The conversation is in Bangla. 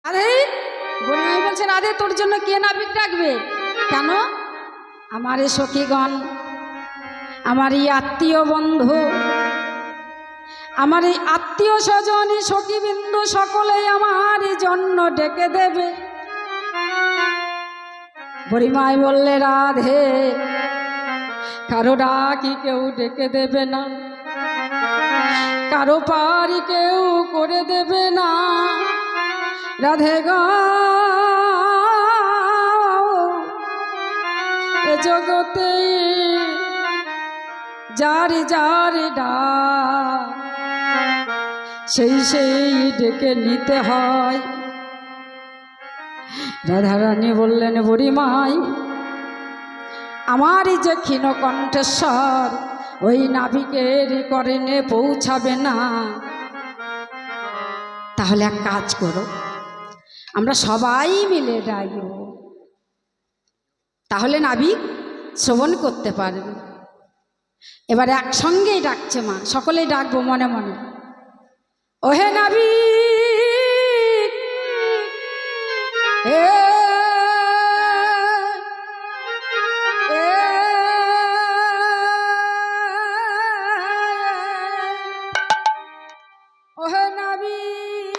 আরে বুড়িমাই বলছে, রাধে তোর জন্য কে নাবিক ডাকবে? কেন? আমার এই সখীগণ, আমার এই আত্মীয় বন্ধু, আমার এই আত্মীয় স্বজন, সখীবৃন্দ সকলেই আমার জন্য ডেকে দেবে। বুড়িমাই বললে, রাধে কারো ডাকি কেউ ডেকে দেবে না, কারো পারি কেউ করে দেবে না। রাধে গো এ জগতে যারি যারি ডাক সেই সেই ডেকে নিতে হয়। রাধারানী বললেন, বুড়িমাই আমার যে ক্ষীণ কণ্ঠেশ্বর ওই নাবিকের করণে পৌঁছাবে না, তাহলে এক কাজ করো, আমরা সবাই মিলে ডাকব, তাহলে নাবিক শ্রবণ করতে পারবে। এবার একসঙ্গেই ডাকছে মা, সকলেই ডাকবো মনে মনে, ওহে নাবিক এ ওহে নাবিক